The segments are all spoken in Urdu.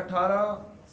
18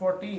14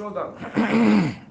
14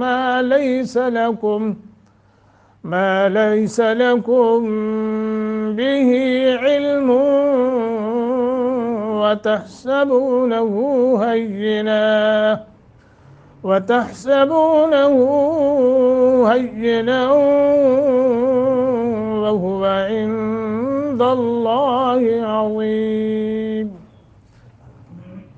ما ليس لكم به علم وتحسبونه هينا وهو عند الله عظيم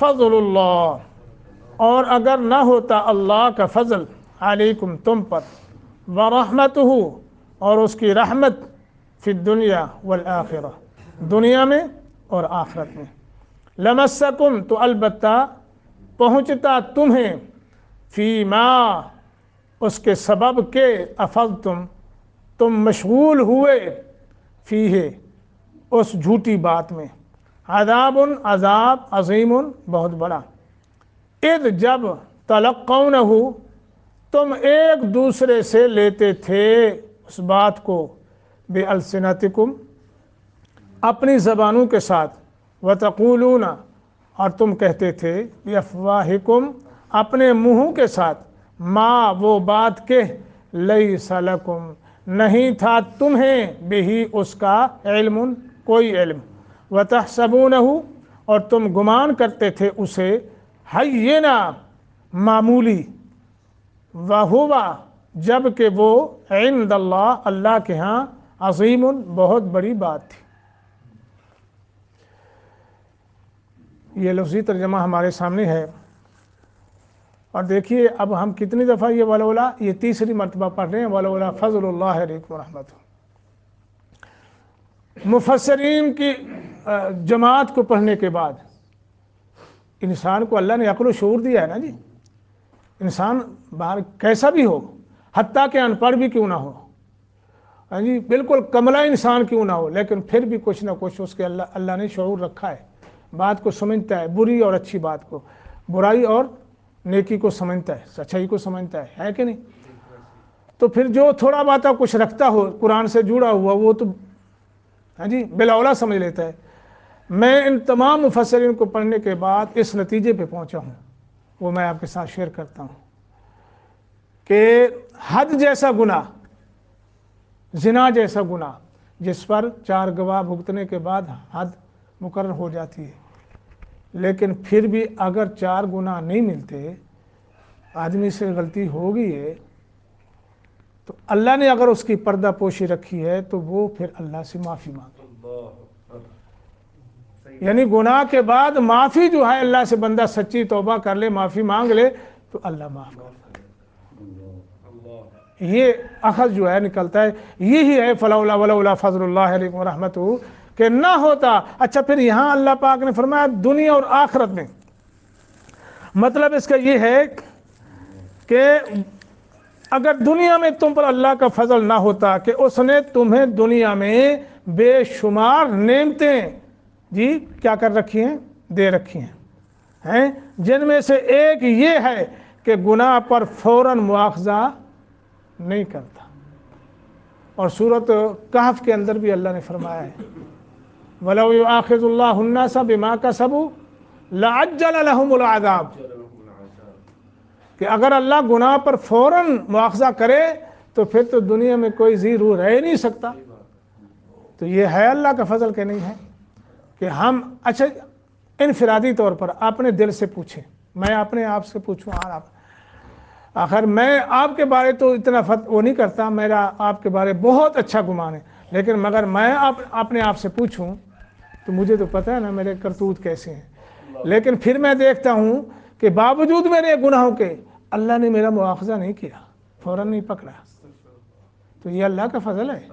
فضل اللہ، اور اگر نہ ہوتا اللہ کا فضل علیکم تم پر، ورحمتہ اور اس کی رحمت، فی الدنیا والآخرہ دنیا میں اور آخرت میں، لمسکم تو البتہ پہنچتا تمہیں، فیما اس کے سبب کے، افضتم تم مشغول ہوئے، فیہ اس جھوٹی بات میں، عذاب عذاب، عظیم بہت بڑا، اذ جب تلقونہ تم ایک دوسرے سے لیتے تھے اس بات کو، بِأَلْسِنَتِكُمْ اپنی زبانوں کے ساتھ، وَتَقُولُونَ اور تم کہتے تھے، بِأَفْوَاهِكُمْ اپنے منہوں کے ساتھ، ما وہ بات کہ، لَيْسَ لَكُمْ نہیں تھا تمہیں، بِهِ اس کا، علم کوئی علم، وَتَحْسَبُونَهُ اور تم گمان کرتے تھے اسے، حینا معمولی، وَهُوَ جب کہ وہ، عند اللہ اللہ کے ہاں، عظیم بہت بڑی بات تھی۔ یہ لفظی ترجمہ ہمارے سامنے ہے، اور دیکھیے اب ہم کتنی دفعہ یہ ولولا، یہ تیسری مرتبہ پڑھ رہے ہیں، ولولا فضل اللہ علیکم ورحمتہ۔ مفسرین کی جماعت کو پڑھنے کے بعد انسان کو اللہ نے عقل و شعور دیا ہے نا جی، انسان باہر کیسا بھی ہو، حتیٰ کہ ان پڑھ بھی کیوں نہ ہو، ہاں جی بالکل کملہ انسان کیوں نہ ہو، لیکن پھر بھی کچھ نہ کچھ اس کے اللہ نے شعور رکھا ہے، بات کو سمجھتا ہے، بری اور اچھی بات کو، برائی اور نیکی کو سمجھتا ہے، سچائی کو سمجھتا ہے کہ نہیں؟ تو پھر جو تھوڑا بات کچھ رکھتا ہو قرآن سے جڑا ہوا، وہ تو ہاں جی بالاولیٰ سمجھ لیتا ہے۔ میں ان تمام مفسرین کو پڑھنے کے بعد اس نتیجے پہ پہنچا ہوں، وہ میں آپ کے ساتھ شیئر کرتا ہوں، کہ حد جیسا گناہ، زنا جیسا گناہ، جس پر 4 گواہ بھگتنے کے بعد حد مقرر ہو جاتی ہے، لیکن پھر بھی اگر 4 گناہ نہیں ملتے، آدمی سے غلطی ہو گئی ہے، تو اللہ نے اگر اس کی پردہ پوشی رکھی ہے تو وہ پھر اللہ سے معافی مانگے، یعنی گناہ کے بعد معافی جو ہے، اللہ سے بندہ سچی توبہ کر لے، معافی مانگ لے تو اللہ معاف کر دے، یہ اخذ جو ہے نکلتا ہے، یہی ہے فلولا ولولا فضل اللہ علیکم ورحمتہ، کہ نہ ہوتا۔ اچھا پھر یہاں اللہ پاک نے فرمایا دنیا اور آخرت میں، مطلب اس کا یہ ہے کہ اگر دنیا میں تم پر اللہ کا فضل نہ ہوتا کہ اس نے تمہیں دنیا میں بے شمار نعمتیں جی کیا کر رکھی ہیں، دے رکھی ہیں، جن میں سے ایک یہ ہے کہ گناہ پر فوراً مواخذہ نہیں کرتا، اور سورۃ کہف کے اندر بھی اللہ نے فرمایا ہے، وَلَوْ يُؤَاخِذُ اللَّهُ النَّاسَ بِمَا كَسَبُوا لَعَجَّلَ لَهُمُ الْعَذَابَ، کہ اگر اللہ گناہ پر فوراً مواخذہ کرے تو پھر تو دنیا میں کوئی ذی روح رہ نہیں سکتا۔ تو یہ ہے اللہ کا فضل کہ نہیں ہے، کہ ہم اچھا انفرادی طور پر اپنے دل سے پوچھیں، میں اپنے آپ سے پوچھوں، آخر میں آپ کے بارے تو اتنا وہ نہیں کرتا، میرا آپ کے بارے بہت اچھا گمان ہے، لیکن مگر میں اپنے آپ سے پوچھوں تو مجھے تو پتہ ہے نا میرے کرتوت کیسے ہیں، لیکن پھر میں دیکھتا ہوں کہ باوجود میرے گناہوں کے اللہ نے میرا مواخذہ نہیں کیا، فوراً نہیں پکڑا، تو یہ اللہ کا فضل ہے۔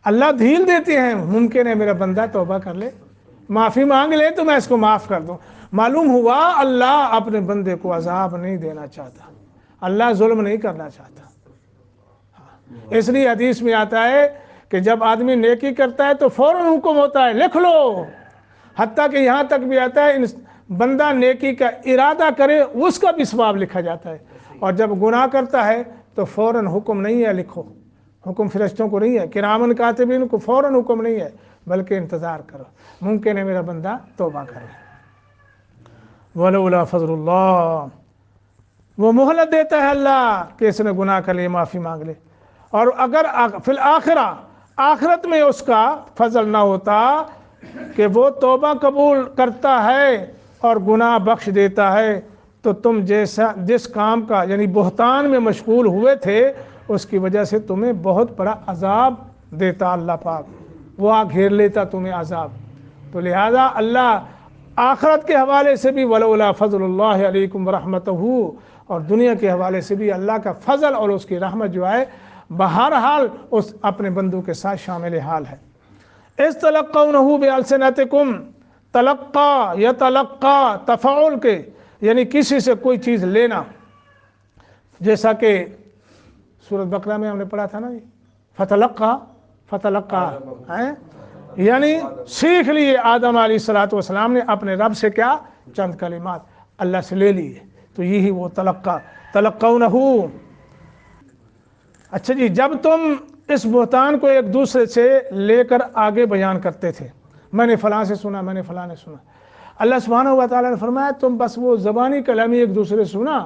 اللہ دھیل دیتے ہیں، ممکن ہے میرا بندہ توبہ کر لے، معافی مانگ لے تو میں اس کو معاف کر دوں۔ معلوم ہوا اللہ اپنے بندے کو عذاب نہیں دینا چاہتا، اللہ ظلم نہیں کرنا چاہتا، اس لیے حدیث میں آتا ہے کہ جب آدمی نیکی کرتا ہے تو فوراً حکم ہوتا ہے لکھ لو، حتیٰ کہ یہاں تک بھی آتا ہے بندہ نیکی کا ارادہ کرے اس کا بھی ثواب لکھا جاتا ہے، اور جب گناہ کرتا ہے تو فوراً حکم نہیں ہے لکھو، حکم فرشتوں کو نہیں ہے، کرامن کاتبین کو فوراً حکم نہیں ہے، بلکہ انتظار کرو، ممکن ہے میرا بندہ توبہ کرے۔ ولولا فضل اللہ، وہ مہلت دیتا ہے اللہ کہ اس نے گناہ کر لے معافی مانگ لے، اور اگر فی الآخرہ آخرت میں اس کا فضل نہ ہوتا کہ وہ توبہ قبول کرتا ہے اور گناہ بخش دیتا ہے، تو تم جس کام کا یعنی بہتان میں مشغول ہوئے تھے اس کی وجہ سے تمہیں بہت بڑا عذاب دیتا اللہ پاک، وہ گھیر لیتا تمہیں عذاب۔ تو لہذا اللہ آخرت کے حوالے سے بھی ولولا فضل اللہ علیکم ورحمتہ، اور دنیا کے حوالے سے بھی اللہ کا فضل اور اس کی رحمت جو ہے بہرحال اس اپنے بندوں کے ساتھ شامل حال ہے۔ اذ تلقونہ بألسنتکم، تلقا یتلقا تفعول کے یعنی کسی سے کوئی چیز لینا، جیسا کہ سورۃ بقرہ میں ہم نے پڑھا تھا نا جی، فتلقا ہیں، یعنی سیکھ لیے آدم علیہ السلام نے اپنے رب سے کیا؟ چند کلمات اللہ سے لے لیے، تو یہی وہ تلقونہ۔ اچھا جی، جب تم اس بہتان کو ایک دوسرے سے لے کر آگے بیان کرتے تھے، میں نے فلاں سے سنا، میں نے فلاں نے سنا، اللہ سبحانہ و تعالیٰ نے فرمایا تم بس وہ زبانی کلامی ایک دوسرے سنا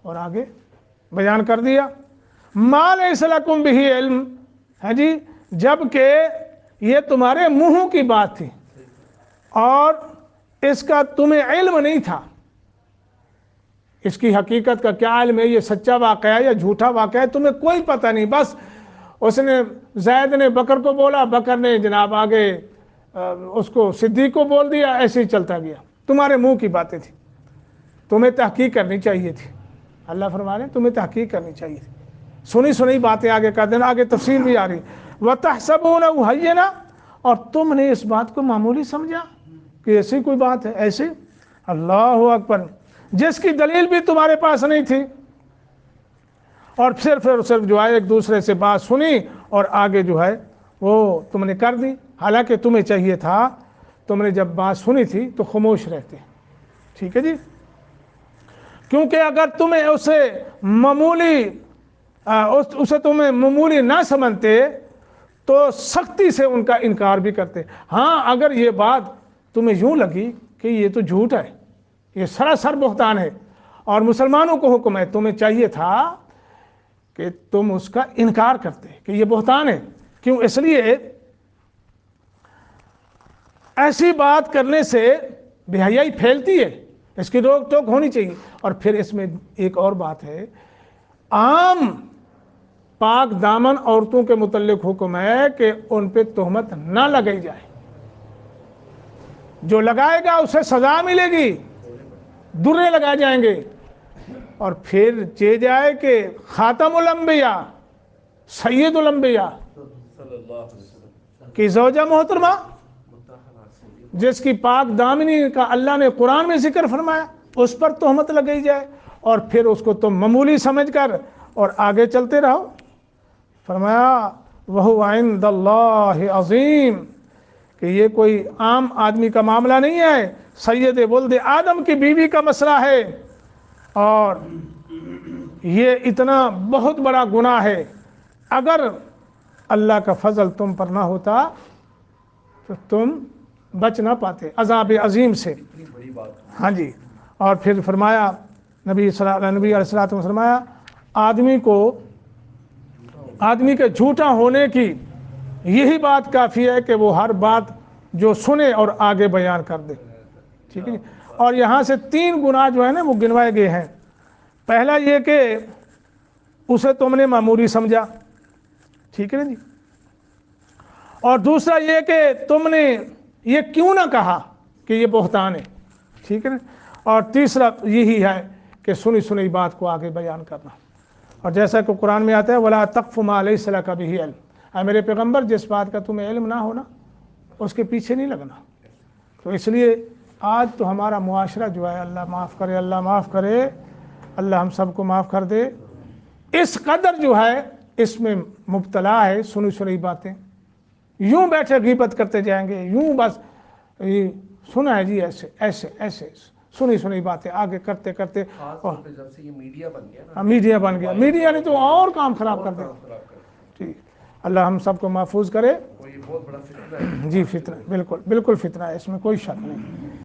اور آگے بیان کر دیا۔ ما لیس لکم بہ علم، ہے جی، جب کہ یہ تمہارے منہوں کی بات تھی اور اس کا تمہیں علم نہیں تھا، اس کی حقیقت کا کیا علم ہے، یہ سچا واقعہ ہے یا جھوٹا واقعہ ہے، تمہیں کوئی پتہ نہیں، بس اس نے زید نے بکر کو بولا، بکر نے جناب آگے اس کو صدیق کو بول دیا، ایسے ہی چلتا گیا، تمہارے منہ کی باتیں تھی، تمہیں تحقیق کرنی چاہیے تھی۔ اللہ فرما رہے ہیں تمہیں تحقیق کرنی چاہیے تھی، سنی سنی باتیں آگے کر دینا، آگے تفسیر بھی آ رہی وَتَحْسَبُونَهُ هَيِّنًا، اور تم نے اس بات کو معمولی سمجھا کہ ایسی کوئی بات ہے، ایسے اللہ اکبر، جس کی دلیل بھی تمہارے پاس نہیں تھی، اور صرف جو ہے ایک دوسرے سے بات سنی اور آگے جو ہے وہ تم نے کر دی، حالانکہ تمہیں چاہیے تھا تم نے جب بات سنی تھی تو خاموش رہتے، ٹھیک ہے جی، کیونکہ اگر تمہیں اسے معمولی نہ سمجھتے تو سختی سے ان کا انکار بھی کرتے۔ ہاں اگر یہ بات تمہیں یوں لگی کہ یہ تو جھوٹ ہے، یہ سراسر بہتان ہے اور مسلمانوں کو حکم ہے، تمہیں چاہیے تھا کہ تم اس کا انکار کرتے کہ یہ بہتان ہے۔ کیوں؟ اس لیے ایسی بات کرنے سے بے حیائی پھیلتی ہے، اس کی روک ٹوک ہونی چاہیے۔ اور پھر اس میں ایک اور بات ہے، عام پاک دامن عورتوں کے متعلق حکم ہے کہ ان پہ تہمت نہ لگائی جائے، جو لگائے گا اسے سزا ملے گی، درے لگائے جائیں گے۔ اور پھر چاہے جائے کہ خاتم الانبیاء سید الانبیاء کی زوجہ محترمہ جس کی پاک دامنی کا اللہ نے قرآن میں ذکر فرمایا، اس پر تہمت لگائی جائے اور پھر اس کو تم معمولی سمجھ کر اور آگے چلتے رہو۔ فرمایا وَهُوَ عِندَ اللَّهِ عظیم، کہ یہ کوئی عام آدمی کا معاملہ نہیں ہے، سید ولد آدم کی بیوی کا مسئلہ ہے، اور یہ اتنا بہت بڑا گناہ ہے، اگر اللہ کا فضل تم پر نہ ہوتا تو تم بچ نہ پاتے عذاب عظیم سے۔ ہاں جی، اور پھر فرمایا نبی علیہ الصلوۃ والسلام فرمایا آدمی کے جھوٹا ہونے کی یہی بات کافی ہے کہ وہ ہر بات جو سنے اور آگے بیان کر دے، ٹھیک ہے جی۔ اور یہاں سے 3 گناہ جو ہے نا وہ گنوائے گئے ہیں۔ پہلا یہ کہ اسے تم نے معمولی سمجھا، ٹھیک ہے نا جی، اور دوسرا یہ کہ تم نے یہ کیوں نہ کہا کہ یہ بہتان ہے، ٹھیک ہے نا، اور تیسرا یہی ہے کہ سنی سنی بات کو آگے بیان کرنا۔ اور جیسا کہ قرآن میں آتا ہے وَلَا تَقْفُ مَا لَيْسَ لَكَ بِهِ عِلْمٌ، اے میرے پیغمبر جس بات کا تمہیں علم نہ ہونا اس کے پیچھے نہیں لگنا۔ تو اس لیے آج تو ہمارا معاشرہ جو ہے، اللہ معاف کرے، اللہ معاف کرے، اللہ ہم سب کو معاف کر دے، اس قدر جو ہے اس میں مبتلا ہے، سنی سنی باتیں، یوں بیٹھے غیبت کرتے جائیں گے، یوں بس سنا ہے جی، ایسے ایسے ایسے سنی سنی باتیں آگے کرتے کرتے، اور جب سے یہ میڈیا بن گیا نا، میڈیا بن گیا، میڈیا نے تو اور کام خراب کر دیا۔ ٹھیک، اللہ ہم سب کو محفوظ کرے۔ یہ بہت بڑا فتنہ ہے جی فتنہ، بالکل بالکل فتنہ ہے، اس میں کوئی شک نہیں۔